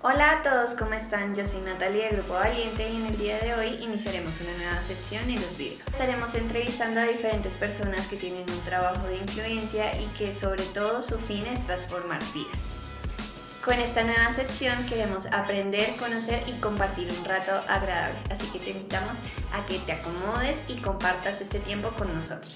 Hola a todos, ¿cómo están? Yo soy Natalia del Grupo Valiente y en el día de hoy iniciaremos una nueva sección en los videos. Estaremos entrevistando a diferentes personas que tienen un trabajo de influencia y que sobre todo su fin es transformar vidas. Con esta nueva sección queremos aprender, conocer y compartir un rato agradable, así que te invitamos a que te acomodes y compartas este tiempo con nosotros.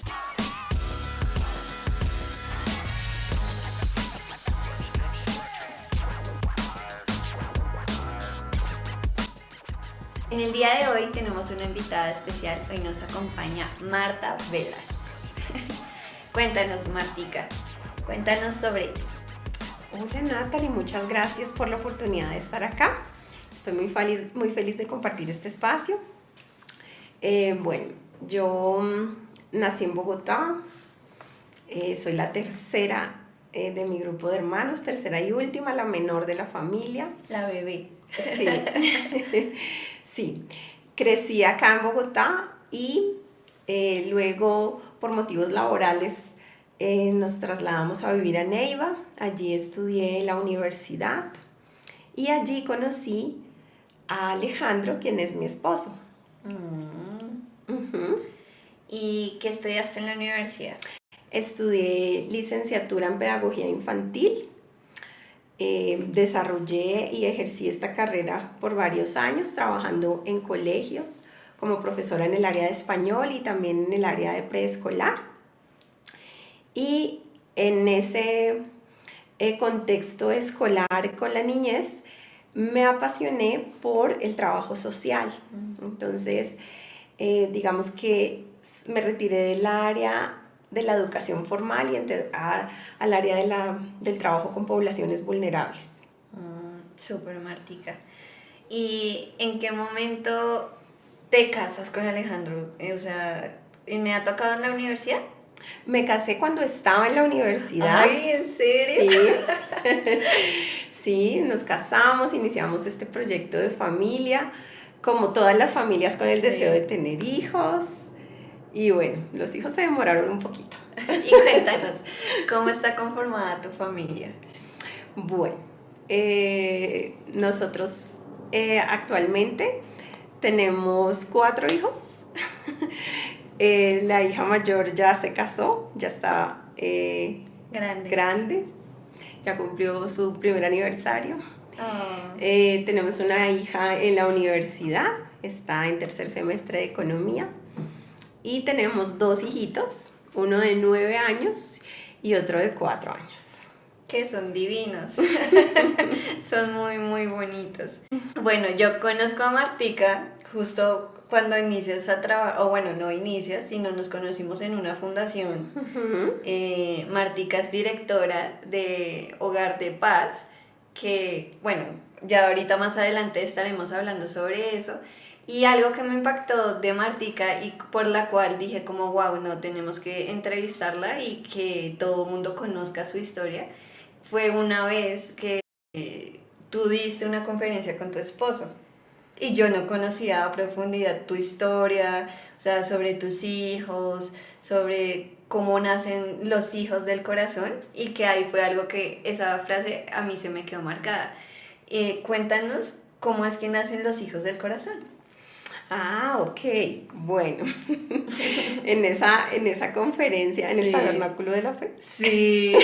En el día de hoy tenemos una invitada especial, hoy nos acompaña Marta Velas. Cuéntanos, Martica, cuéntanos sobre ti. Hola Natalie, muchas gracias por la oportunidad de estar acá. Estoy muy feliz de compartir este espacio. Yo nací en Bogotá, soy la tercera de mi grupo de hermanos, tercera y última, la menor de la familia. La bebé. Sí, sí. Crecí acá en Bogotá y luego por motivos laborales nos trasladamos a vivir a Neiva. Allí estudié la universidad y allí conocí a Alejandro, quien es mi esposo. ¿Y qué estudiaste en la universidad? Estudié licenciatura en pedagogía infantil. Desarrollé y ejercí esta carrera por varios años trabajando en colegios como profesora en el área de español y también en el área de preescolar. Y en ese contexto escolar con la niñez me apasioné por el trabajo social. Entonces, digamos que me retiré del área de la educación formal y entré al área del trabajo con poblaciones vulnerables. Súper, Martica. ¿Y en qué momento te casas con Alejandro? O sea, ¿me ha tocado en la universidad? Me casé cuando estaba en la universidad. Ay, ¿en serio? Sí. Sí, nos casamos, iniciamos este proyecto de familia, como todas las familias con el deseo de tener hijos. Y bueno, los hijos se demoraron un poquito. Y cuéntanos, ¿cómo está conformada tu familia? Bueno, nosotros actualmente tenemos 4 hijos. La hija mayor ya se casó, ya está grande, ya cumplió su primer aniversario. Oh. Tenemos una hija en la universidad, está en tercer semestre de economía. Y tenemos 2 hijitos, uno de 9 años y otro de 4 años. Que son divinos. Son muy, muy bonitos. Bueno, yo conozco a Martica justo cuando inicias a trabajar, o bueno, no inicias, sino nos conocimos en una fundación. Martica es directora de Hogar de Paz, que bueno, ya ahorita más adelante estaremos hablando sobre eso. Y algo que me impactó de Martica y por la cual dije como wow, no, tenemos que entrevistarla y que todo el mundo conozca su historia, fue una vez que tú diste una conferencia con tu esposo y yo no conocía a profundidad tu historia, o sea, sobre tus hijos, sobre cómo nacen los hijos del corazón y que ahí fue algo que esa frase a mí se me quedó marcada. Cuéntanos cómo es que nacen los hijos del corazón. Ah, ok. Bueno, en esa conferencia, en el Tabernáculo de la Fe. Sí.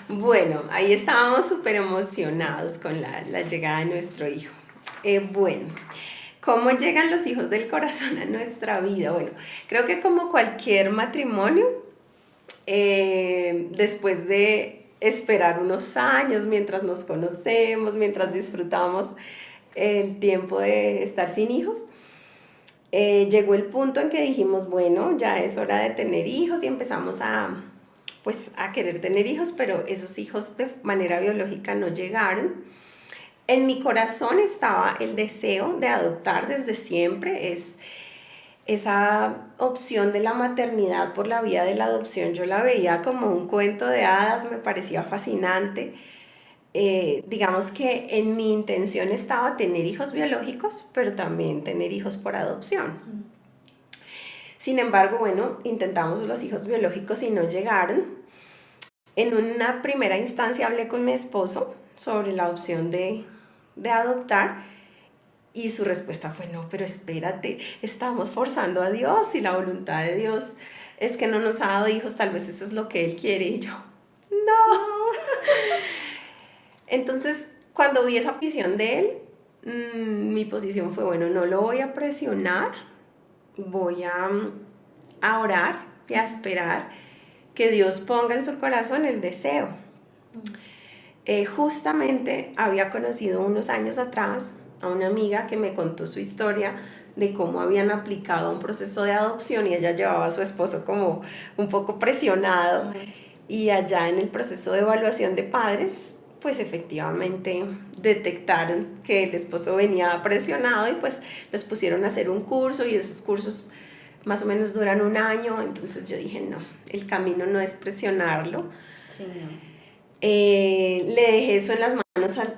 Bueno, ahí estábamos súper emocionados con la llegada de nuestro hijo. Bueno, ¿cómo llegan los hijos del corazón a nuestra vida? Bueno, creo que como cualquier matrimonio, después de esperar unos años mientras nos conocemos, mientras disfrutamos el tiempo de estar sin hijos, llegó el punto en que dijimos, bueno, ya es hora de tener hijos y empezamos a querer tener hijos, pero esos hijos de manera biológica no llegaron. En mi corazón estaba el deseo de adoptar desde siempre, esa opción de la maternidad por la vía de la adopción, yo la veía como un cuento de hadas, me parecía fascinante. Digamos que en mi intención estaba tener hijos biológicos, pero también tener hijos por adopción. Sin embargo, bueno, intentamos los hijos biológicos y no llegaron. En una primera instancia hablé con mi esposo, sobre la opción de adoptar y su respuesta fue, no, pero espérate, estamos forzando a Dios y la voluntad de Dios es que no nos ha dado hijos, tal vez eso es lo que Él quiere. Y yo, no. Entonces, cuando vi esa visión de Él, mi posición fue, bueno, no lo voy a presionar, voy a orar y a esperar que Dios ponga en su corazón el deseo. Justamente había conocido unos años atrás a una amiga que me contó su historia de cómo habían aplicado un proceso de adopción y ella llevaba a su esposo como un poco presionado y allá en el proceso de evaluación de padres pues efectivamente detectaron que el esposo venía presionado y pues los pusieron a hacer un curso y esos cursos más o menos duran un año, entonces yo dije no, el camino no es presionarlo. Sí, no. Le dejé eso en las manos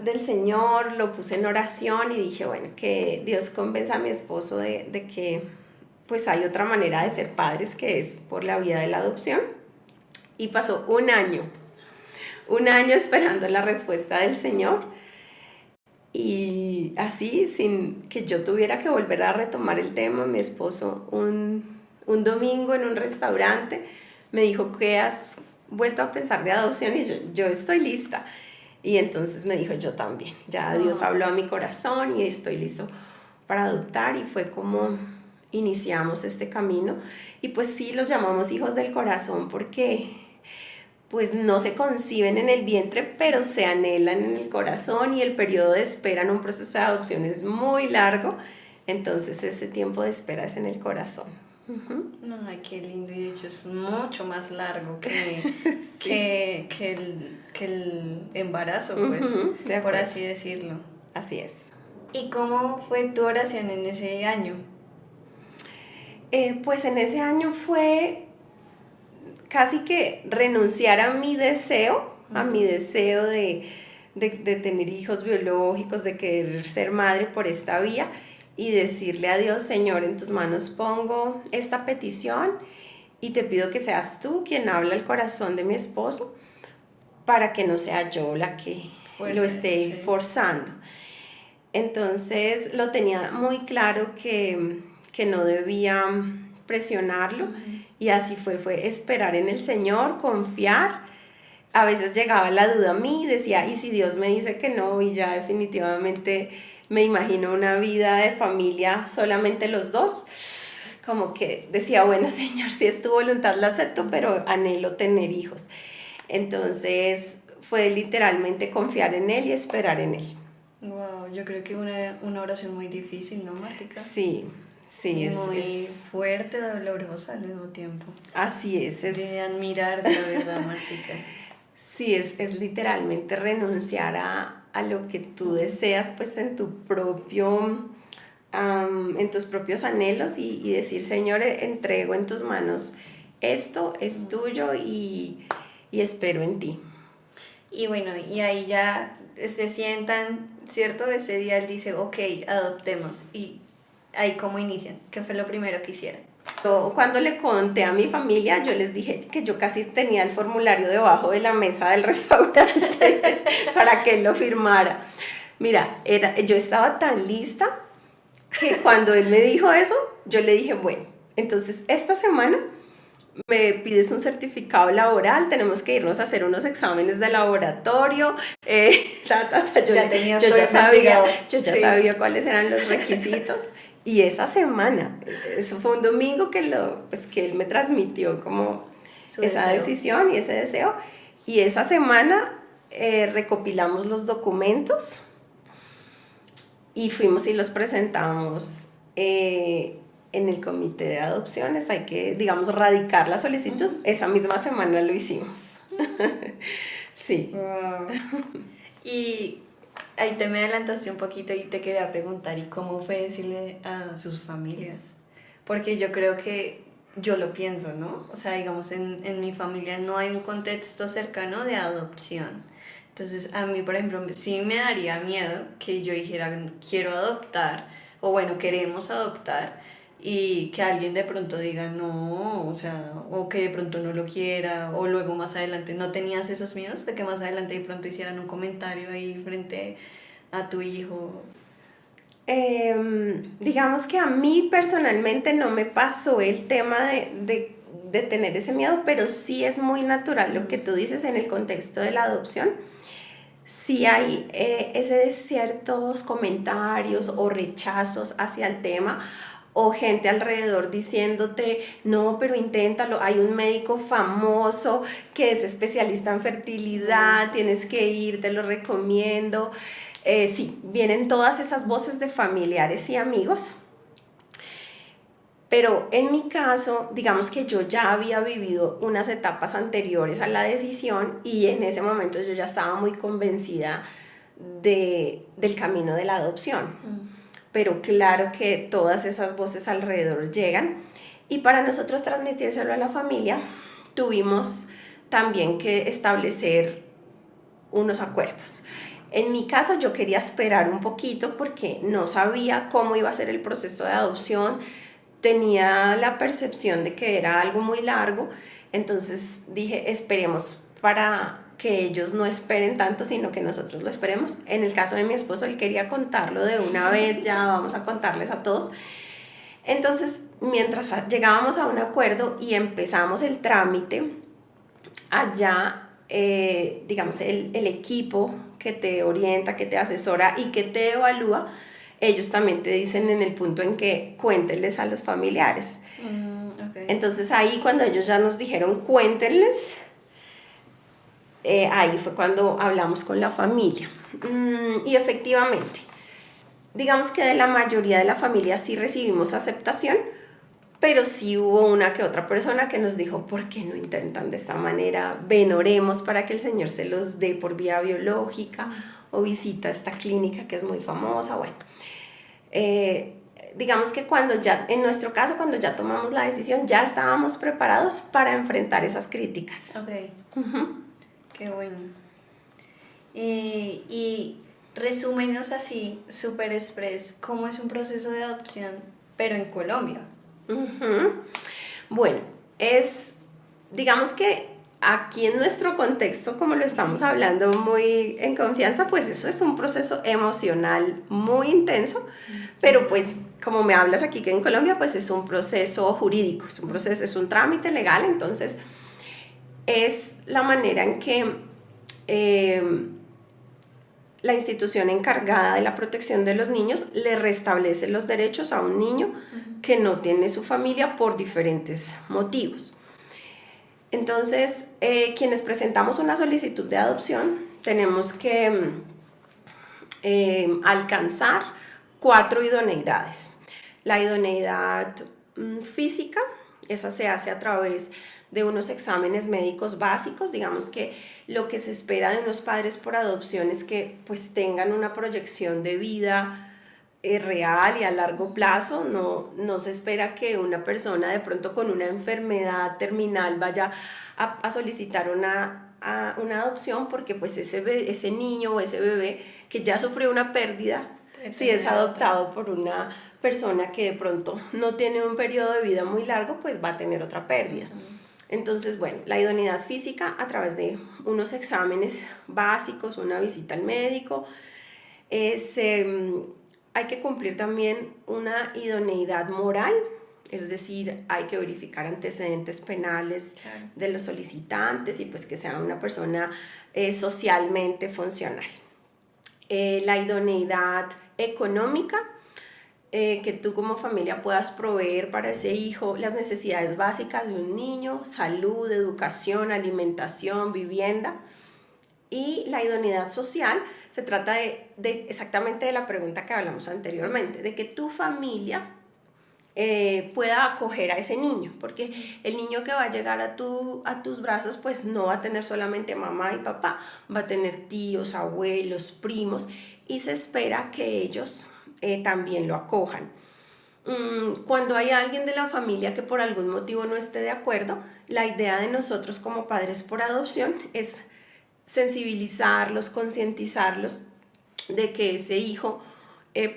del Señor, lo puse en oración y dije, bueno, que Dios convenza a mi esposo de que pues hay otra manera de ser padres que es por la vía de la adopción. Y pasó un año esperando la respuesta del Señor y así, sin que yo tuviera que volver a retomar el tema, mi esposo un domingo en un restaurante me dijo, ¿qué has vuelto a pensar de adopción? Y yo estoy lista. Y entonces me dijo, yo también. Ya Dios habló a mi corazón y estoy listo para adoptar. Y fue como iniciamos este camino. Y pues sí, los llamamos hijos del corazón porque pues no se conciben en el vientre, pero se anhelan en el corazón y el periodo de espera en un proceso de adopción es muy largo. Entonces ese tiempo de espera es en el corazón. No, ay, qué lindo, y de hecho es mucho más largo que, Sí. que el embarazo, pues, por así decirlo. Así es. ¿Y cómo fue tu oración en ese año? Pues en ese año fue casi que renunciar a mi deseo, de tener hijos biológicos, de querer ser madre por esta vía y decirle a Dios, Señor, en tus manos pongo esta petición y te pido que seas tú quien habla al corazón de mi esposo para que no sea yo la que lo esté forzando. Entonces lo tenía muy claro que no debía presionarlo y así fue esperar en el Señor, confiar. A veces llegaba la duda a mí, decía, ¿y si Dios me dice que no? Y ya definitivamente me imagino una vida de familia solamente los dos. Como que decía, bueno, Señor, si es tu voluntad la acepto, pero anhelo tener hijos. Entonces fue literalmente confiar en Él y esperar en Él. Wow, yo creo que una oración muy difícil, ¿no, Martica? Sí, sí, muy fuerte, dolorosa al mismo tiempo. Así es. De admirar, de la verdad, Martica. Sí, es literalmente renunciar a lo que tú deseas, pues en tu propio, en tus propios anhelos y decir, Señor, entrego en tus manos, esto es tuyo y espero en ti. Y bueno, y ahí ya se sientan, ¿cierto? Ese día él dice, ok, adoptemos. Y ahí cómo inician, ¿qué fue lo primero que hicieron? Cuando le conté a mi familia, yo les dije que yo casi tenía el formulario debajo de la mesa del restaurante para que él lo firmara. Mira, yo estaba tan lista que cuando él me dijo eso, yo le dije, bueno, entonces esta semana me pides un certificado laboral, tenemos que irnos a hacer unos exámenes de laboratorio, yo ya sabía cuáles eran los requisitos. Y esa semana, eso fue un domingo que él me transmitió como esa decisión y ese deseo. Y esa semana recopilamos los documentos y fuimos y los presentamos en el comité de adopciones. Hay que, digamos, radicar la solicitud. Esa misma semana lo hicimos. Sí. Wow. Y ahí te me adelantaste un poquito y te quería preguntar, ¿y cómo fue decirle a sus familias? Porque yo creo que yo lo pienso, ¿no? O sea, digamos, en mi familia no hay un contexto cercano de adopción. Entonces, a mí, por ejemplo, sí me daría miedo que yo dijera, quiero adoptar, o bueno, queremos adoptar, y que alguien de pronto diga no, o sea, o que de pronto no lo quiera, o luego más adelante, ¿no tenías esos miedos de que más adelante de pronto hicieran un comentario ahí frente a tu hijo? Digamos que a mí personalmente no me pasó el tema de tener ese miedo, pero sí es muy natural lo que tú dices en el contexto de la adopción. Sí hay ese ciertos comentarios o rechazos hacia el tema o gente alrededor diciéndote, no, pero inténtalo, hay un médico famoso que es especialista en fertilidad, tienes que ir, te lo recomiendo. Sí, vienen todas esas voces de familiares y amigos. Pero en mi caso, digamos que yo ya había vivido unas etapas anteriores a la decisión y en ese momento yo ya estaba muy convencida del camino de la adopción. Pero claro que todas esas voces alrededor llegan y para nosotros transmitírselo a la familia tuvimos también que establecer unos acuerdos. En mi caso yo quería esperar un poquito porque no sabía cómo iba a ser el proceso de adopción, tenía la percepción de que era algo muy largo, entonces dije, esperemos para que ellos no esperen tanto, sino que nosotros lo esperemos. En el caso de mi esposo, él quería contarlo de una vez, ya vamos a contarles a todos. Entonces, mientras llegábamos a un acuerdo y empezamos el trámite, allá, digamos, el equipo que te orienta, que te asesora y que te evalúa, ellos también te dicen en el punto en que cuéntenles a los familiares. Okay. Entonces ahí cuando ellos ya nos dijeron cuéntenles, ahí fue cuando hablamos con la familia. Y efectivamente, digamos que de la mayoría de la familia sí recibimos aceptación, pero sí hubo una que otra persona que nos dijo, ¿por qué no intentan de esta manera? Ven, oremos para que el Señor se los dé por vía biológica, o visita esta clínica que es muy famosa, bueno. Digamos que cuando ya, en nuestro caso, cuando ya tomamos la decisión, ya estábamos preparados para enfrentar esas críticas. Ok. Qué bueno. Y resúmenos así, súper express, ¿cómo es un proceso de adopción, pero en Colombia? Bueno, digamos que aquí en nuestro contexto, como lo estamos hablando muy en confianza, pues eso es un proceso emocional muy intenso, pero pues como me hablas aquí que en Colombia, pues es un proceso jurídico, es un trámite legal, entonces es la manera en que la institución encargada de la protección de los niños le restablece los derechos a un niño que no tiene su familia por diferentes motivos. Entonces, quienes presentamos una solicitud de adopción tenemos que alcanzar 4 idoneidades. La idoneidad física, esa se hace a través de unos exámenes médicos básicos, digamos que lo que se espera de unos padres por adopción es que pues tengan una proyección de vida real y a largo plazo, no se espera que una persona de pronto con una enfermedad terminal vaya a solicitar una adopción porque pues ese niño o ese bebé que ya sufrió una pérdida, si es adoptado por una persona que de pronto no tiene un periodo de vida muy largo, pues va a tener otra pérdida. Entonces, bueno, la idoneidad física a través de unos exámenes básicos, una visita al médico, hay que cumplir también una idoneidad moral, es decir, hay que verificar antecedentes penales de los solicitantes y pues que sea una persona socialmente funcional. La idoneidad económica, que tú como familia puedas proveer para ese hijo las necesidades básicas de un niño, salud, educación, alimentación, vivienda. Y la idoneidad social se trata de exactamente de la pregunta que hablamos anteriormente, de que tu familia pueda acoger a ese niño, porque el niño que va a llegar a tus brazos pues no va a tener solamente mamá y papá, va a tener tíos, abuelos, primos, y se espera que ellos también lo acojan. Cuando hay alguien de la familia que por algún motivo no esté de acuerdo, la idea de nosotros como padres por adopción es sensibilizarlos, concientizarlos de que ese hijo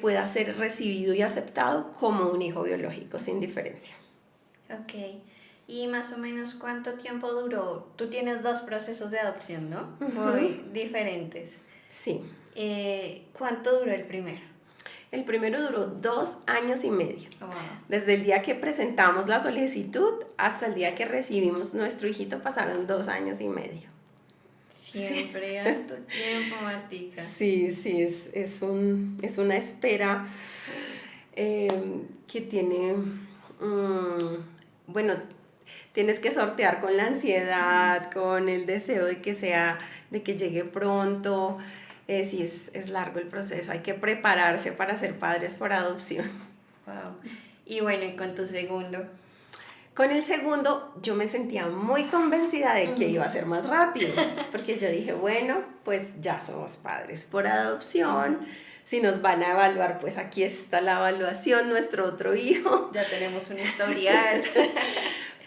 pueda ser recibido y aceptado como un hijo biológico sin diferencia. Ok. ¿Y más o menos cuánto tiempo duró? Tú tienes dos procesos de adopción, ¿no? Muy diferentes. Sí. ¿Cuánto duró el primero? El primero duró 2 años y medio. Wow. Desde el día que presentamos la solicitud hasta el día que recibimos nuestro hijito pasaron 2 años y medio. Siempre harto tiempo, Martica. Sí, es una espera que tiene, bueno, tienes que sortear con la ansiedad, con el deseo de que llegue pronto. Sí, es largo el proceso, hay que prepararse para ser padres por adopción. Wow. Y bueno, ¿y con tu segundo? Con el segundo yo me sentía muy convencida de que iba a ser más rápido, porque yo dije, bueno, pues ya somos padres por adopción, si nos van a evaluar, pues aquí está la evaluación, nuestro otro hijo. Ya tenemos un historial.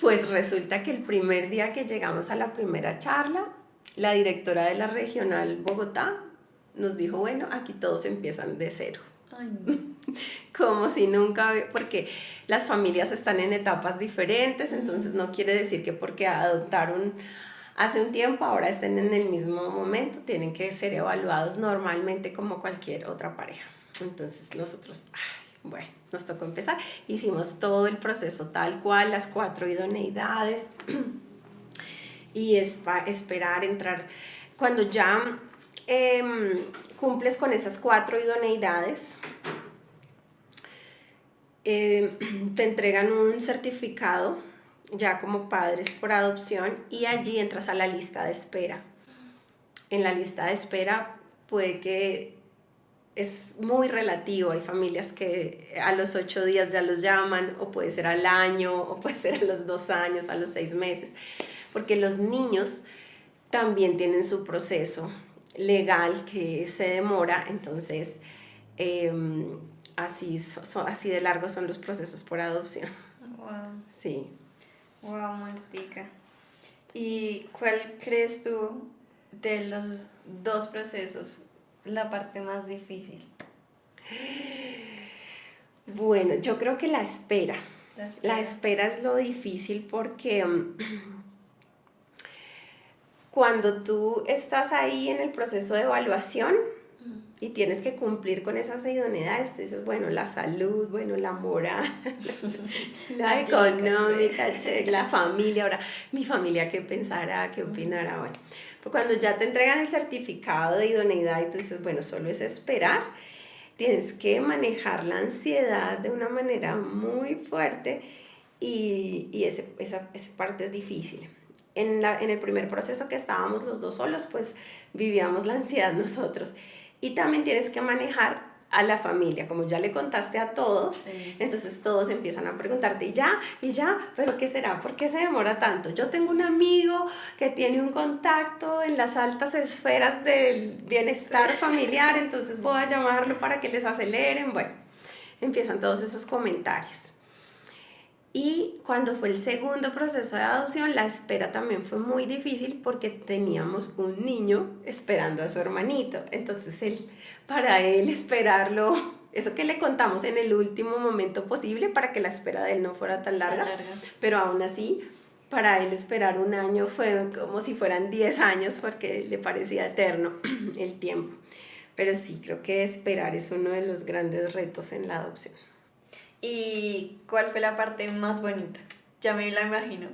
Pues resulta que el primer día que llegamos a la primera charla, la directora de la regional Bogotá nos dijo, bueno, aquí todos empiezan de cero. Ay, no. Como si nunca, porque las familias están en etapas diferentes, entonces no quiere decir que porque adoptaron hace un tiempo, ahora estén en el mismo momento, tienen que ser evaluados normalmente como cualquier otra pareja. Entonces nosotros, bueno, nos tocó empezar, hicimos todo el proceso tal cual, las 4 idoneidades, y esperar, entrar, cuando ya cumples con esas 4 idoneidades, te entregan un certificado ya como padres por adopción y allí entras a la lista de espera. En la lista de espera puede que es muy relativo, hay familias que a los 8 días ya los llaman, o puede ser al año, o puede ser a los 2 años, a los 6 meses, porque los niños también tienen su proceso legal que se demora, entonces así de largos son los procesos por adopción. Wow. Sí. Wow, Martica. ¿Y cuál crees tú de los dos procesos la parte más difícil? Bueno, yo creo que la espera. La espera es lo difícil porque cuando tú estás ahí en el proceso de evaluación y tienes que cumplir con esas idoneidades, tú dices, bueno, la salud, bueno, la moral, la económica, la familia, ahora, mi familia, ¿qué pensará? ¿Qué opinará? Bueno, pero cuando ya te entregan el certificado de idoneidad y tú dices, bueno, solo es esperar, tienes que manejar la ansiedad de una manera muy fuerte y esa parte es difícil. En el primer proceso que estábamos los dos solos, pues vivíamos la ansiedad nosotros. Y también tienes que manejar a la familia, como ya le contaste a todos, sí. Entonces todos empiezan a preguntarte, y ya, pero ¿qué será? ¿Por qué se demora tanto? Yo tengo un amigo que tiene un contacto en las altas esferas del bienestar familiar, entonces voy a llamarlo para que les aceleren. Bueno, empiezan todos esos comentarios. Y cuando fue el segundo proceso de adopción, la espera también fue muy difícil porque teníamos un niño esperando a su hermanito. Entonces, para él esperarlo, eso que le contamos en el último momento posible para que la espera de él no fuera tan larga. Pero aún así, para él esperar un año fue como si fueran 10 años porque le parecía eterno el tiempo. Pero sí, creo que esperar es uno de los grandes retos en la adopción. ¿Y cuál fue la parte más bonita? Ya me la imagino.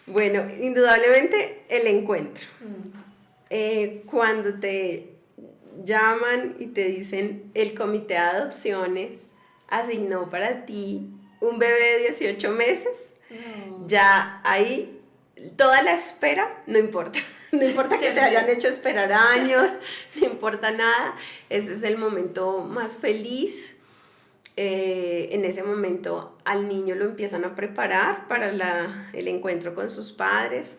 Bueno, indudablemente el encuentro. Cuando te llaman y te dicen el comité de adopciones asignó para ti un bebé de 18 meses, ya ahí toda la espera no importa. No importa que te hayan hecho esperar años, no importa nada, ese es el momento más feliz. En ese momento al niño lo empiezan a preparar para el encuentro con sus padres.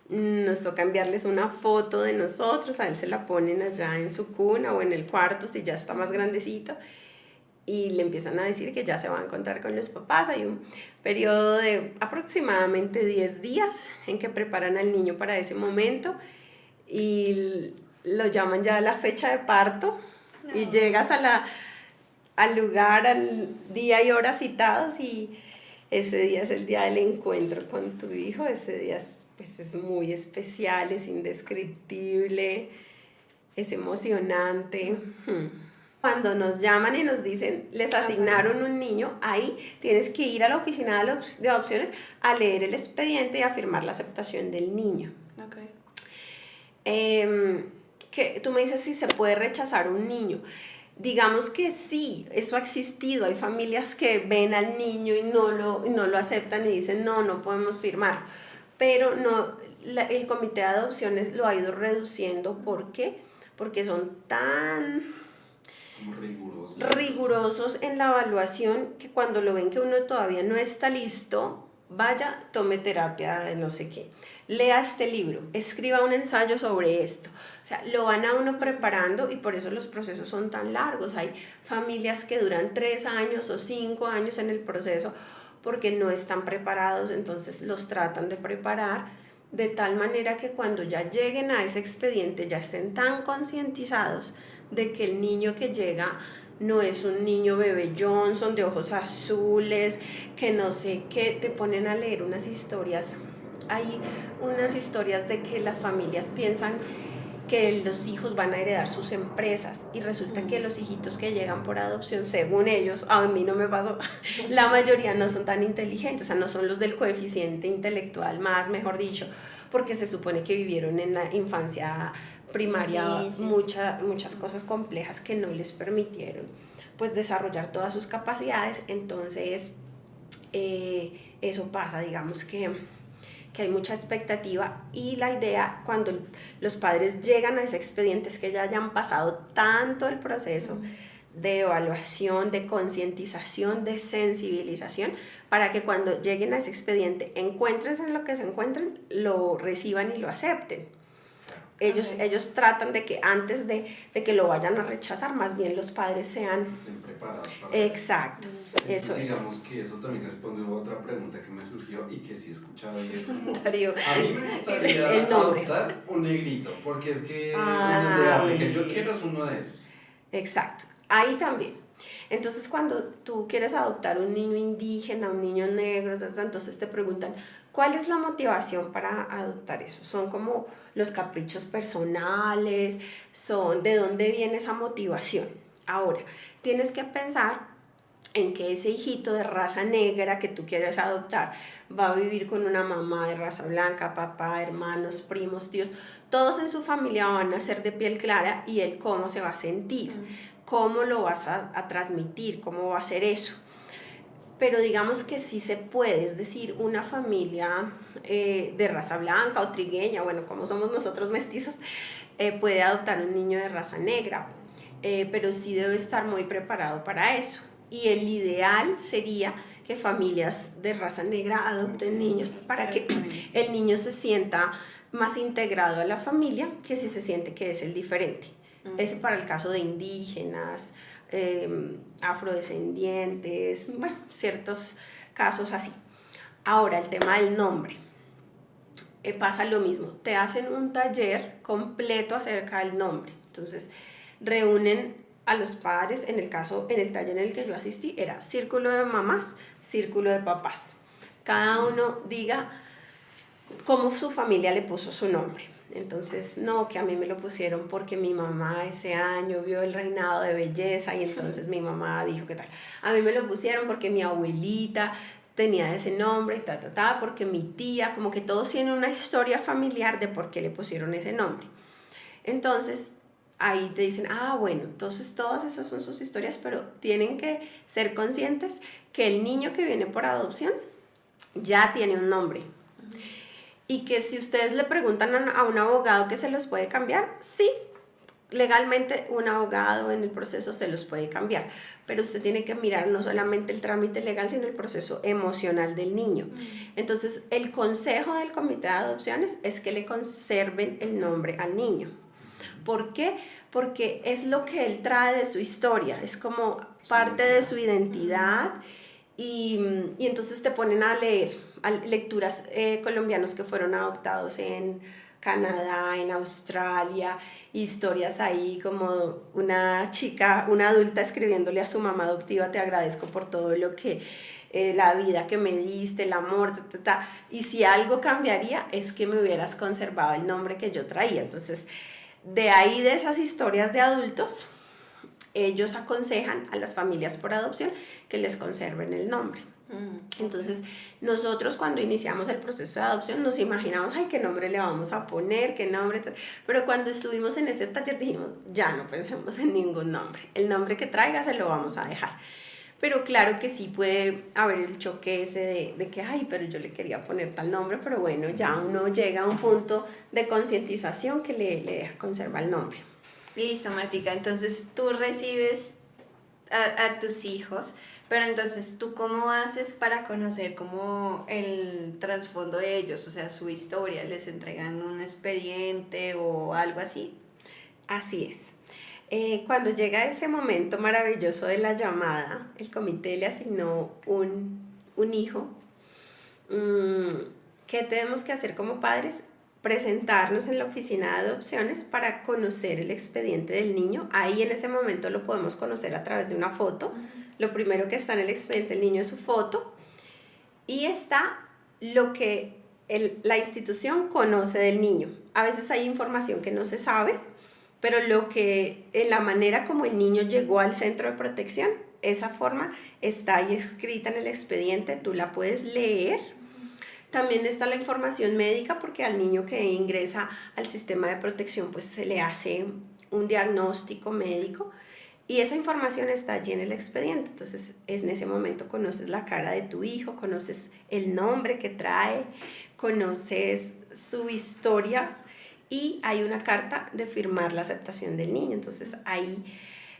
Nos toca enviarles una foto de nosotros, a él se la ponen allá en su cuna o en el cuarto si ya está más grandecito. Y le empiezan a decir que ya se va a encontrar con los papás. Hay un periodo de aproximadamente 10 días en que preparan al niño para ese momento y lo llaman ya la fecha de parto, y llegas al lugar, al día y hora citados, y ese día es el día del encuentro con tu hijo. Ese día pues, es muy especial, es indescriptible, es emocionante. Cuando nos llaman y nos dicen, les asignaron un niño, ahí tienes que ir a la oficina de adopciones a leer el expediente y a firmar la aceptación del niño. Okay. Que tú me dices si se puede rechazar un niño. Digamos que sí, eso ha existido. Hay familias que ven al niño y no lo aceptan y dicen, no podemos firmar. Pero no, el comité de adopciones lo ha ido reduciendo. ¿Por qué? Porque son tan rigurosos en la evaluación que cuando lo ven que uno todavía no está listo, vaya, tome terapia de no sé qué, lea este libro, escriba un ensayo sobre esto. O sea, lo van a uno preparando, y por eso los procesos son tan largos. Hay familias que duran 3 años o 5 años en el proceso porque no están preparados, entonces los tratan de preparar de tal manera que cuando ya lleguen a ese expediente ya estén tan concientizados de que el niño que llega no es un niño bebé Johnson de ojos azules, que no sé qué, te ponen a leer unas historias. Hay unas historias de que las familias piensan que los hijos van a heredar sus empresas, y resulta que los hijitos que llegan por adopción, según ellos, a mí no me pasó, la mayoría no son tan inteligentes, o sea, no son los del coeficiente intelectual más, mejor dicho, porque se supone que vivieron en la infancia primaria muchas cosas complejas que no les permitieron pues desarrollar todas sus capacidades. Entonces eso pasa, digamos que hay mucha expectativa, y la idea cuando los padres llegan a ese expediente es que ya hayan pasado tanto el proceso de evaluación, de concientización, de sensibilización, para que cuando lleguen a ese expediente, encuentres en lo que se encuentren, lo reciban y lo acepten. Ellos tratan de que antes de que lo vayan a rechazar, más bien los padres estén preparados para exacto, eso es. Digamos que eso también responde a otra pregunta que me surgió y que sí he escuchado, y es como, Darío, a mí me gustaría adoptar un negrito, porque es que que yo quiero es uno de esos. Exacto, ahí también. Entonces, cuando tú quieres adoptar un niño indígena, un niño negro, entonces te preguntan, ¿cuál es la motivación para adoptar eso? Son como los caprichos personales, son de dónde viene esa motivación. Ahora, tienes que pensar en que ese hijito de raza negra que tú quieres adoptar va a vivir con una mamá de raza blanca, papá, hermanos, primos, tíos, todos en su familia van a ser de piel clara, y él cómo se va a sentir, cómo lo vas a transmitir, cómo va a ser eso. Pero digamos que sí se puede, es decir, una familia de raza blanca o trigueña, bueno, como somos nosotros mestizos, puede adoptar un niño de raza negra, pero sí debe estar muy preparado para eso. Y el ideal sería que familias de raza negra adopten niños para que el niño se sienta más integrado a la familia, que si se siente que es el diferente. Eso para el caso de indígenas, afrodescendientes, bueno, ciertos casos así. Ahora, el tema del nombre. Pasa lo mismo, te hacen un taller completo acerca del nombre. Entonces, reúnen a los padres. En el taller en el que yo asistí, era círculo de mamás, círculo de papás. Cada uno diga cómo su familia le puso su nombre. Entonces, no, que a mí me lo pusieron porque mi mamá ese año vio el reinado de belleza y entonces mi mamá dijo qué tal. A mí me lo pusieron porque mi abuelita tenía ese nombre, porque mi tía, como que todos tienen una historia familiar de por qué le pusieron ese nombre. Entonces, ahí te dicen, bueno, entonces todas esas son sus historias, pero tienen que ser conscientes que el niño que viene por adopción ya tiene un nombre. Y que si ustedes le preguntan a un abogado que se los puede cambiar, sí, legalmente un abogado en el proceso se los puede cambiar, pero usted tiene que mirar no solamente el trámite legal, sino el proceso emocional del niño. Entonces, el consejo del comité de adopciones es que le conserven el nombre al niño. ¿Por qué? Porque es lo que él trae de su historia, es como parte de su identidad. Y entonces te ponen a leer lecturas colombianos que fueron adoptados en Canadá, en Australia, historias ahí como una chica, una adulta escribiéndole a su mamá adoptiva: te agradezco por todo lo que, la vida que me diste, el amor, y si algo cambiaría es que me hubieras conservado el nombre que yo traía. Entonces, de ahí, de esas historias de adultos, ellos aconsejan a las familias por adopción que les conserven el nombre. Entonces, nosotros cuando iniciamos el proceso de adopción nos imaginamos, ay, ¿qué nombre le vamos a poner? ¿Qué nombre? Pero cuando estuvimos en ese taller dijimos, ya no pensemos en ningún nombre. El nombre que traiga se lo vamos a dejar. Pero claro que sí puede haber el choque ese de que, ay, pero yo le quería poner tal nombre, pero bueno, ya uno llega a un punto de concientización que le conserva el nombre. Listo, Martica. Entonces tú recibes a tus hijos, pero entonces tú ¿cómo haces para conocer como el trasfondo de ellos? O sea, su historia. ¿Les entregan un expediente o algo así? Así es. Cuando llega ese momento maravilloso de la llamada, el comité le asignó un hijo. ¿Qué tenemos que hacer como padres? Presentarnos en la oficina de adopciones para conocer el expediente del niño. Ahí en ese momento lo podemos conocer a través de una foto. Lo primero que está en el expediente del niño es su foto, y está lo que la institución conoce del niño. A veces hay información que no se sabe, pero en la manera como el niño llegó al centro de protección, esa forma está ahí escrita en el expediente, tú la puedes leer. También está la información médica, porque al niño que ingresa al sistema de protección pues se le hace un diagnóstico médico, y esa información está allí en el expediente. Entonces en ese momento conoces la cara de tu hijo, conoces el nombre que trae, conoces su historia, y hay una carta de firmar la aceptación del niño. Entonces ahí,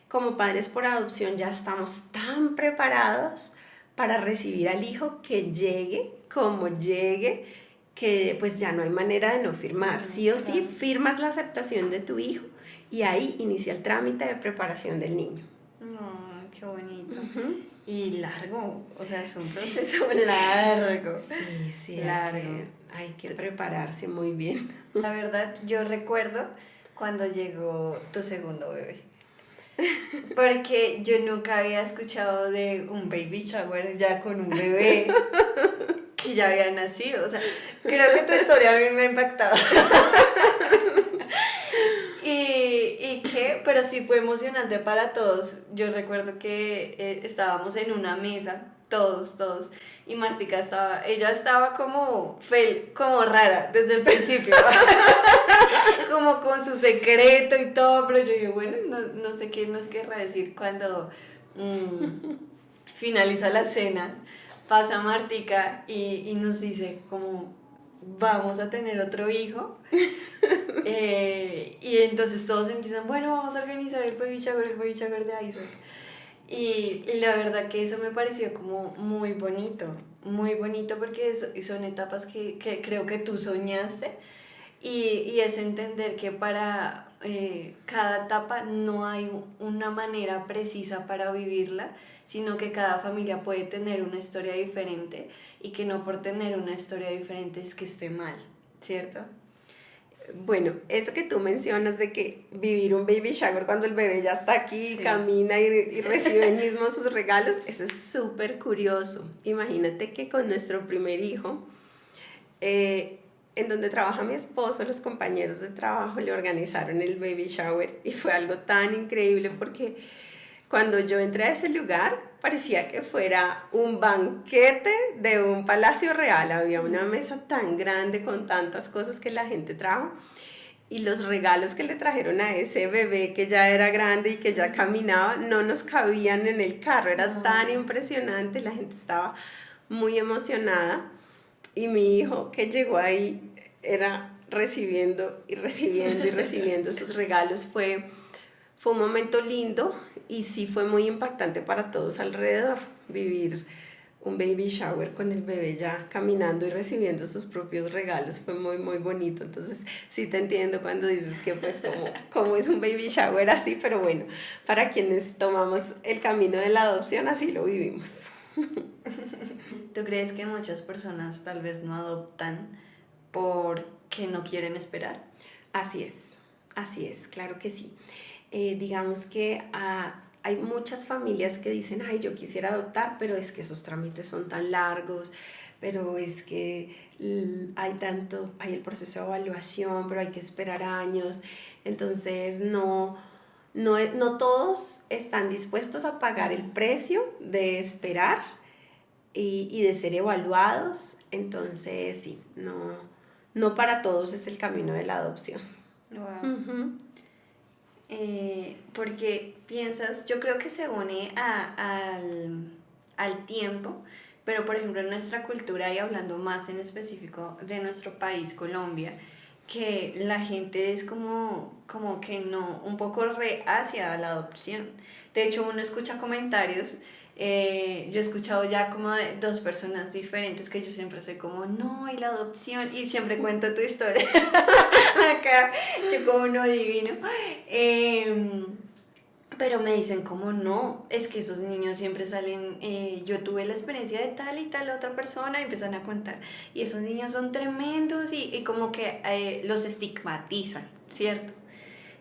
como padres por adopción, ya estamos tan preparados para recibir al hijo, que llegue como llegue, que pues ya no hay manera de no firmar. Sí o sí, firmas la aceptación de tu hijo, y ahí inicia el trámite de preparación del niño. Oh, qué bonito. Y largo, o sea, es un proceso largo. Sí, largo. Hay que prepararse muy bien. La verdad, yo recuerdo cuando llegó tu segundo bebé. Porque yo nunca había escuchado de un baby shower ya con un bebé que ya había nacido. O sea, creo que tu historia a mí me ha impactado. Pero sí fue emocionante para todos. Yo recuerdo que estábamos en una mesa, todos, y Martica ella estaba como rara desde el principio, como con su secreto y todo, pero yo dije, bueno, no sé qué nos querrá decir cuando finaliza la cena. Pasa Martica y nos dice como, vamos a tener otro hijo. Y entonces todos empiezan, bueno, vamos a organizar el baby shower de Isaac. Y la verdad que eso me pareció como muy bonito, porque son etapas que creo que tú soñaste, y es entender que para cada etapa no hay una manera precisa para vivirla, sino que cada familia puede tener una historia diferente, y que no por tener una historia diferente es que esté mal, ¿cierto? Bueno, eso que tú mencionas de que vivir un baby shower cuando el bebé ya está aquí, sí, camina y recibe él mismo sus regalos, eso es súper curioso. Imagínate que con nuestro primer hijo, en donde trabaja mi esposo, los compañeros de trabajo le organizaron el baby shower, y fue algo tan increíble porque cuando yo entré a ese lugar parecía que fuera un banquete de un palacio real. Había una mesa tan grande con tantas cosas que la gente trajo, y los regalos que le trajeron a ese bebé que ya era grande y que ya caminaba no nos cabían en el carro. Era tan impresionante, la gente estaba muy emocionada, y mi hijo que llegó ahí era recibiendo sus regalos. Fue un momento lindo, y sí fue muy impactante para todos alrededor vivir un baby shower con el bebé ya caminando y recibiendo sus propios regalos. Fue muy bonito. Entonces sí te entiendo cuando dices que pues como es un baby shower así, pero bueno, para quienes tomamos el camino de la adopción así lo vivimos. ¿Tú crees que muchas personas tal vez no adoptan por que no quieren esperar. Así es, claro que sí. Digamos que hay muchas familias que dicen, ay, yo quisiera adoptar, pero es que esos trámites son tan largos, pero es que hay el proceso de evaluación, pero hay que esperar años, entonces no todos están dispuestos a pagar el precio de esperar y de ser evaluados, entonces sí, no para todos es el camino de la adopción. Wow. Porque piensas, yo creo que se une al tiempo, pero por ejemplo en nuestra cultura y hablando más en específico de nuestro país, Colombia, que la gente es como que no, un poco reacia a la adopción. De hecho, uno escucha comentarios, yo he escuchado ya como de dos personas diferentes que yo siempre soy como, no, y la adopción, y siempre cuento tu historia. Acá, yo como no adivino. Pero me dicen como no, es que esos niños siempre salen, yo tuve la experiencia de tal y tal otra persona y empiezan a contar, y esos niños son tremendos y como que los estigmatizan, ¿cierto?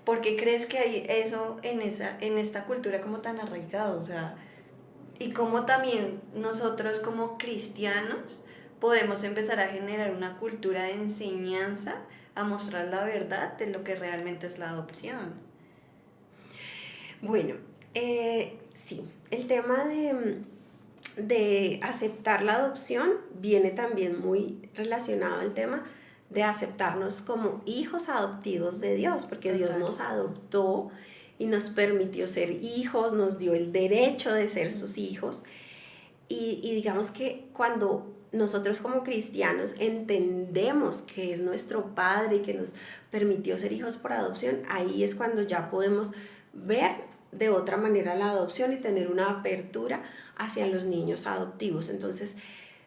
¿Por qué crees que hay eso en esta cultura como tan arraigado? O sea, y cómo también nosotros como cristianos podemos empezar a generar una cultura de enseñanza, a mostrar la verdad de lo que realmente es la adopción. Bueno, sí, el tema de aceptar la adopción viene también muy relacionado al tema de aceptarnos como hijos adoptivos de Dios, porque Dios nos adoptó y nos permitió ser hijos, nos dio el derecho de ser sus hijos. Y digamos que cuando nosotros como cristianos entendemos que es nuestro Padre y que nos permitió ser hijos por adopción, ahí es cuando ya podemos ver de otra manera la adopción y tener una apertura hacia los niños adoptivos. Entonces,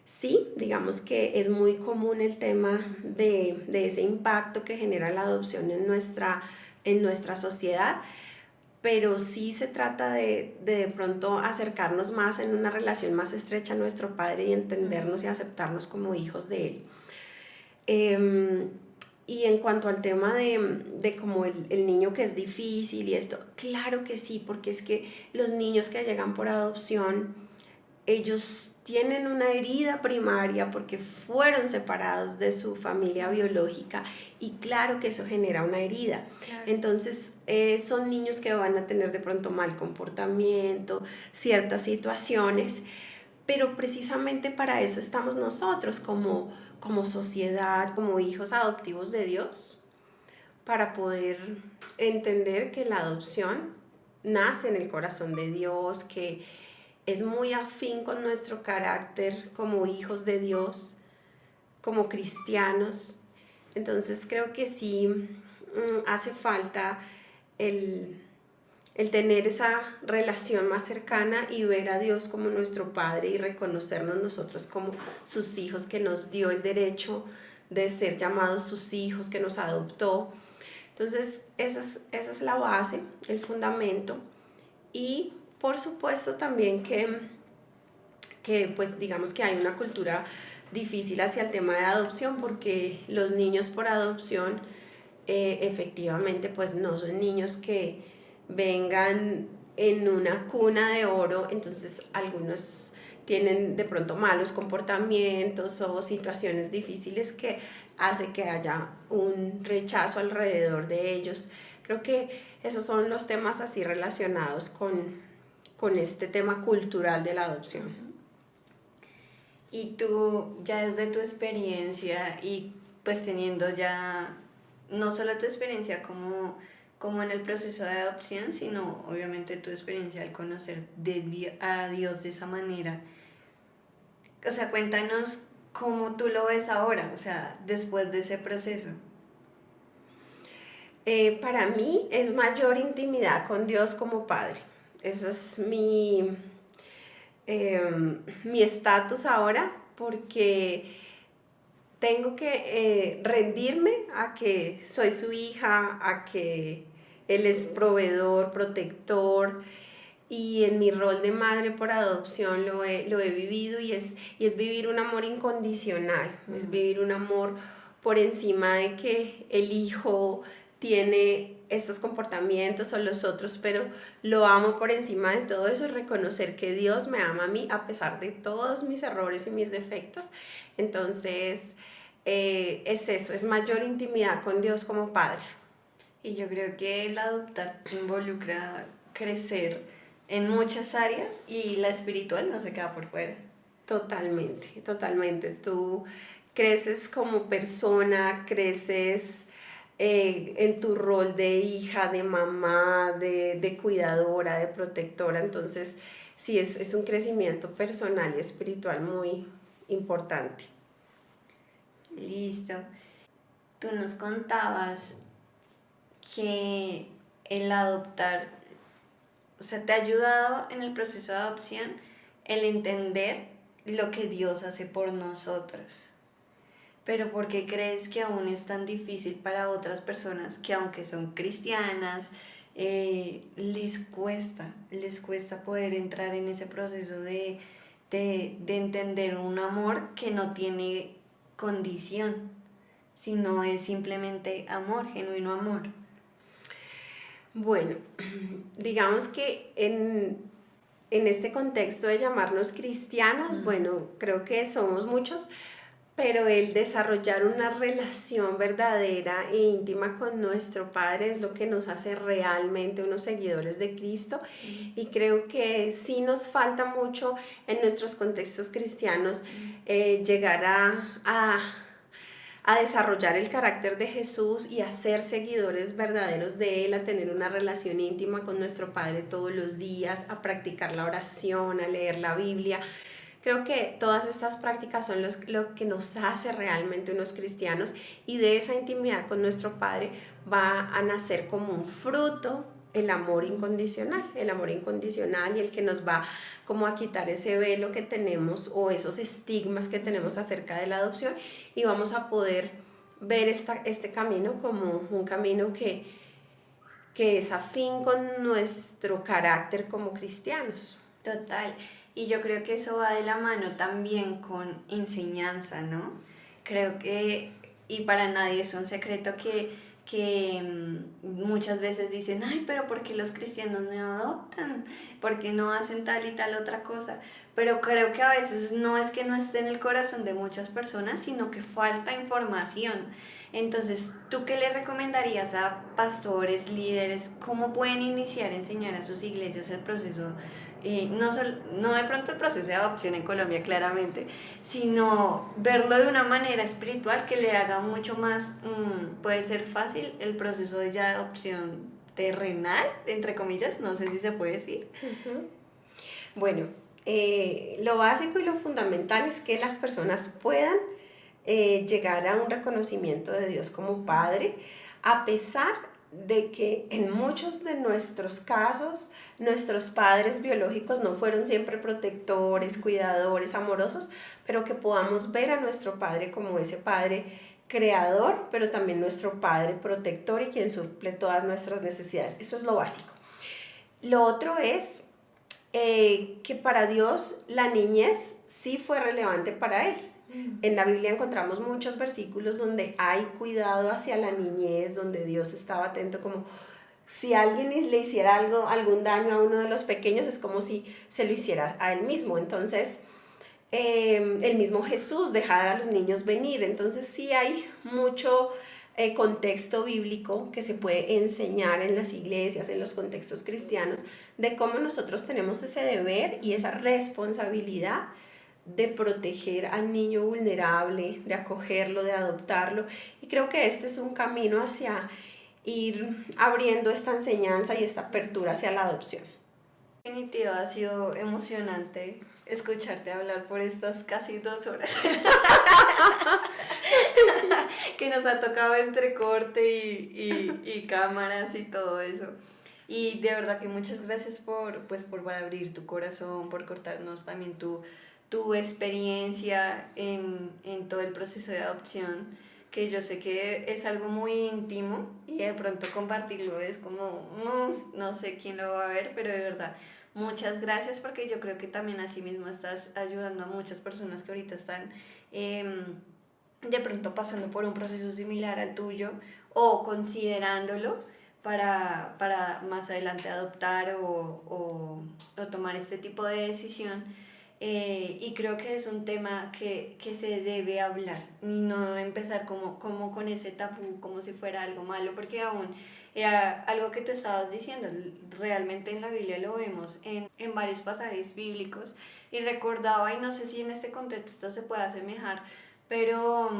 sí, digamos que es muy común el tema de ese impacto que genera la adopción en nuestra sociedad, pero sí se trata de pronto acercarnos más en una relación más estrecha a nuestro Padre y entendernos y aceptarnos como hijos de Él. Y en cuanto al tema de como el niño que es difícil y esto, claro que sí, porque es que los niños que llegan por adopción, ellos tienen una herida primaria porque fueron separados de su familia biológica y claro que eso genera una herida. Claro. Entonces son niños que van a tener de pronto mal comportamiento, ciertas situaciones, pero precisamente para eso estamos nosotros como sociedad, como hijos adoptivos de Dios, para poder entender que la adopción nace en el corazón de Dios, que es muy afín con nuestro carácter como hijos de Dios, como cristianos. Entonces creo que sí hace falta el tener esa relación más cercana y ver a Dios como nuestro Padre y reconocernos nosotros como sus hijos, que nos dio el derecho de ser llamados sus hijos, que nos adoptó. Entonces esa es la base, el fundamento. Y por supuesto también que pues digamos que hay una cultura difícil hacia el tema de adopción, porque los niños por adopción efectivamente pues no son niños que vengan en una cuna de oro, entonces algunos tienen de pronto malos comportamientos o situaciones difíciles que hace que haya un rechazo alrededor de ellos. Creo que esos son los temas así relacionados con este tema cultural de la adopción. Y tú, ya desde tu experiencia y pues teniendo ya no solo tu experiencia como en el proceso de adopción, sino obviamente tu experiencia al conocer a Dios de esa manera. O sea, cuéntanos cómo tú lo ves ahora, o sea, después de ese proceso. Para mí es mayor intimidad con Dios como Padre. Ese es mi estatus ahora, porque tengo que rendirme a que soy su hija, a que Él es proveedor, protector, y en mi rol de madre por adopción lo he vivido y es vivir un amor incondicional, es vivir un amor por encima de que el hijo tiene estos comportamientos o los otros, pero lo amo por encima de todo eso y reconocer que Dios me ama a mí a pesar de todos mis errores y mis defectos. Entonces, es eso, es mayor intimidad con Dios como padre. Y yo creo que el adoptar involucra crecer en muchas áreas y la espiritual no se queda por fuera. Totalmente, totalmente. Tú creces como persona, creces en tu rol de hija, de mamá, de cuidadora, de protectora. Entonces, sí, es un crecimiento personal y espiritual muy importante. Listo. Tú nos contabas que el adoptar, o sea, te ha ayudado en el proceso de adopción el entender lo que Dios hace por nosotros. Pero ¿por qué crees que aún es tan difícil para otras personas que aunque son cristianas, les cuesta poder entrar en ese proceso de entender un amor que no tiene condición, sino es simplemente amor, genuino amor? Bueno, digamos que en este contexto de llamarnos cristianos, bueno, creo que somos muchos, pero el desarrollar una relación verdadera e íntima con nuestro Padre es lo que nos hace realmente unos seguidores de Cristo. Y creo que sí nos falta mucho en nuestros contextos cristianos llegar a desarrollar el carácter de Jesús y a ser seguidores verdaderos de Él, a tener una relación íntima con nuestro Padre todos los días, a practicar la oración, a leer la Biblia. Creo que todas estas prácticas son lo que nos hace realmente unos cristianos, y de esa intimidad con nuestro Padre va a nacer como un fruto el amor incondicional y el que nos va como a quitar ese velo que tenemos o esos estigmas que tenemos acerca de la adopción, y vamos a poder ver este camino como un camino que es afín con nuestro carácter como cristianos. Total, y yo creo que eso va de la mano también con enseñanza, ¿no? Creo que, y para nadie es un secreto que muchas veces dicen, ay, pero ¿por qué los cristianos no adoptan? ¿Por qué no hacen tal y tal otra cosa? Pero creo que a veces no es que no esté en el corazón de muchas personas, sino que falta información. Entonces, ¿tú qué le recomendarías a pastores, líderes? ¿Cómo pueden iniciar a enseñar a sus iglesias el proceso? No de pronto el proceso de adopción en Colombia claramente, sino verlo de una manera espiritual que le haga mucho más, puede ser fácil el proceso de ya adopción terrenal, entre comillas, no sé si se puede decir. Uh-huh. Bueno, lo básico y lo fundamental es que las personas puedan llegar a un reconocimiento de Dios como Padre, a pesar de que en muchos de nuestros casos nuestros padres biológicos no fueron siempre protectores, cuidadores, amorosos, pero que podamos ver a nuestro Padre como ese Padre creador, pero también nuestro Padre protector y quien suple todas nuestras necesidades. Eso es lo básico. Lo otro es que para Dios la niñez sí fue relevante para Él. En la Biblia encontramos muchos versículos donde hay cuidado hacia la niñez, donde Dios estaba atento, como si alguien le hiciera algún daño a uno de los pequeños, es como si se lo hiciera a él mismo. Entonces, el mismo Jesús dejara a los niños venir. Entonces, sí hay mucho contexto bíblico que se puede enseñar en las iglesias, en los contextos cristianos, de cómo nosotros tenemos ese deber y esa responsabilidad de proteger al niño vulnerable, de acogerlo, de adoptarlo. Y creo que este es un camino hacia ir abriendo esta enseñanza y esta apertura hacia la adopción. Definitivamente ha sido emocionante escucharte hablar por estas casi 2 horas que nos ha tocado entre corte y cámaras y todo eso. Y de verdad que muchas gracias por abrir tu corazón, por contarnos también tu experiencia en todo el proceso de adopción, que yo sé que es algo muy íntimo y de pronto compartirlo es como, no sé quién lo va a ver, pero de verdad, muchas gracias, porque yo creo que también así mismo estás ayudando a muchas personas que ahorita están de pronto pasando por un proceso similar al tuyo o considerándolo para más adelante adoptar o tomar este tipo de decisión. Y creo que es un tema que se debe hablar y no empezar como con ese tabú, como si fuera algo malo, porque aún era algo que tú estabas diciendo, realmente en la Biblia lo vemos en varios pasajes bíblicos, y recordaba, y no sé si en este contexto se puede asemejar, pero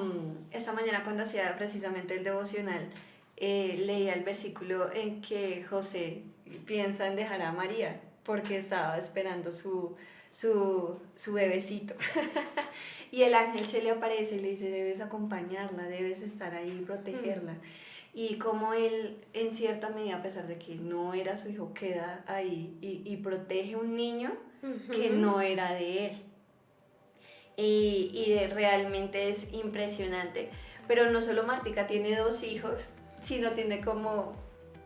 esta mañana cuando hacía precisamente el devocional, leía el versículo en que José piensa en dejar a María porque estaba esperando su bebecito. Y el ángel se le aparece y le dice, debes acompañarla, debes estar ahí, protegerla. Y como él, en cierta medida, a pesar de que no era su hijo, queda ahí y protege un niño que no era de él. Y realmente es impresionante. Pero no solo Martica tiene 2 hijos, sino tiene como...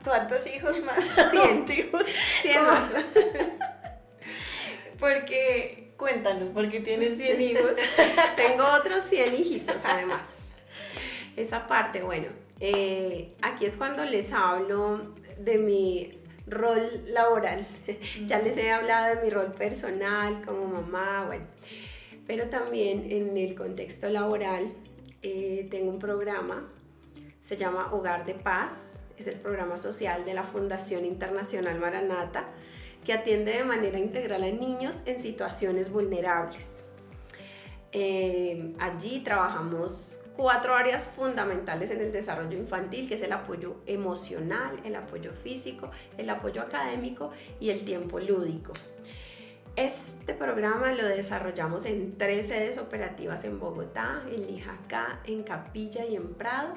¿Cuántos hijos más? 100 más. Porque, cuéntanos, ¿por qué tienes 100 hijos? Tengo otros 100 hijitos además. Esa parte, bueno, aquí es cuando les hablo de mi rol laboral. Ya les he hablado de mi rol personal como mamá, bueno, pero también en el contexto laboral tengo un programa, se llama Hogar de Paz, es el programa social de la Fundación Internacional Maranata, que atiende de manera integral a niños en situaciones vulnerables. Allí trabajamos 4 áreas fundamentales en el desarrollo infantil, que es el apoyo emocional, el apoyo físico, el apoyo académico y el tiempo lúdico. Este programa lo desarrollamos en 3 sedes operativas en Bogotá, en Lijacá, en Capilla y en Prado.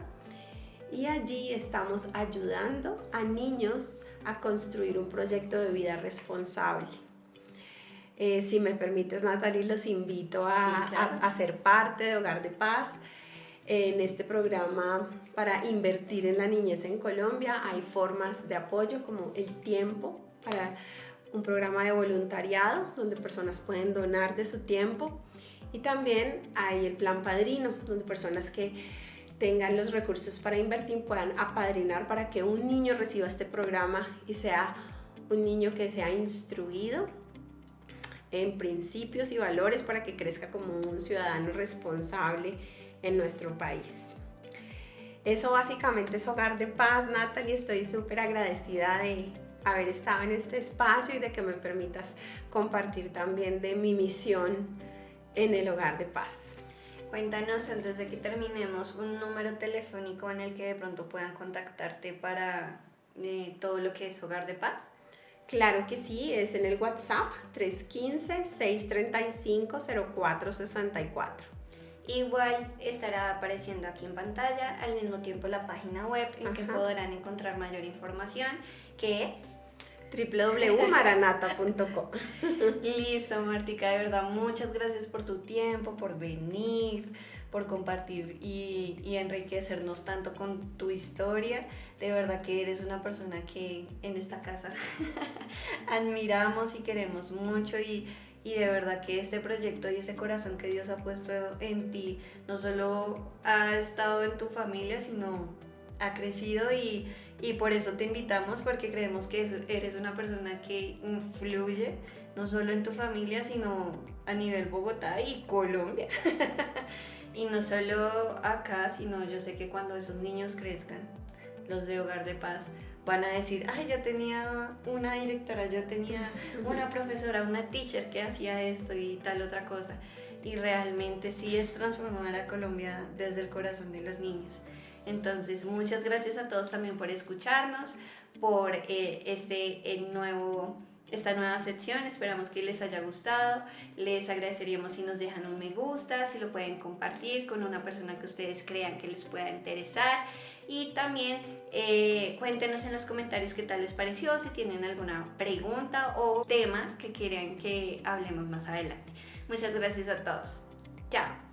Y allí estamos ayudando a niños a construir un proyecto de vida responsable. Si me permites, Natalie, los invito a ser parte de Hogar de Paz. En este programa para invertir en la niñez en Colombia hay formas de apoyo como el tiempo, para un programa de voluntariado donde personas pueden donar de su tiempo, y también hay el plan padrino, donde personas que tengan los recursos para invertir puedan apadrinar para que un niño reciba este programa y sea un niño que sea instruido en principios y valores para que crezca como un ciudadano responsable en nuestro país. Eso básicamente es Hogar de Paz, Natalie. Estoy súper agradecida de haber estado en este espacio y de que me permitas compartir también de mi misión en el Hogar de Paz. Cuéntanos, antes de que terminemos, un número telefónico en el que de pronto puedan contactarte para todo lo que es Hogar de Paz. Claro que sí, es en el WhatsApp 315-635-0464. Igual estará apareciendo aquí en pantalla, al mismo tiempo la página web en que podrán encontrar mayor información, que es www.maranata.com. Listo, Martica, de verdad, muchas gracias por tu tiempo, por venir, por compartir y enriquecernos tanto con tu historia. De verdad que eres una persona que en esta casa admiramos y queremos mucho, y de verdad que este proyecto y ese corazón que Dios ha puesto en ti no solo ha estado en tu familia, sino ha crecido, y por eso te invitamos, porque creemos que eres una persona que influye no solo en tu familia, sino a nivel Bogotá y Colombia. Y no solo acá, sino yo sé que cuando esos niños crezcan, los de Hogar de Paz, van a decir, ay, yo tenía una directora, yo tenía una profesora, una teacher que hacía esto y tal otra cosa. Y realmente sí es transformar a Colombia desde el corazón de los niños. Entonces, muchas gracias a todos también por escucharnos, por esta nueva sección. Esperamos que les haya gustado. Les agradeceríamos si nos dejan un me gusta, si lo pueden compartir con una persona que ustedes crean que les pueda interesar. Y también cuéntenos en los comentarios qué tal les pareció, si tienen alguna pregunta o tema que quieran que hablemos más adelante. Muchas gracias a todos. Chao.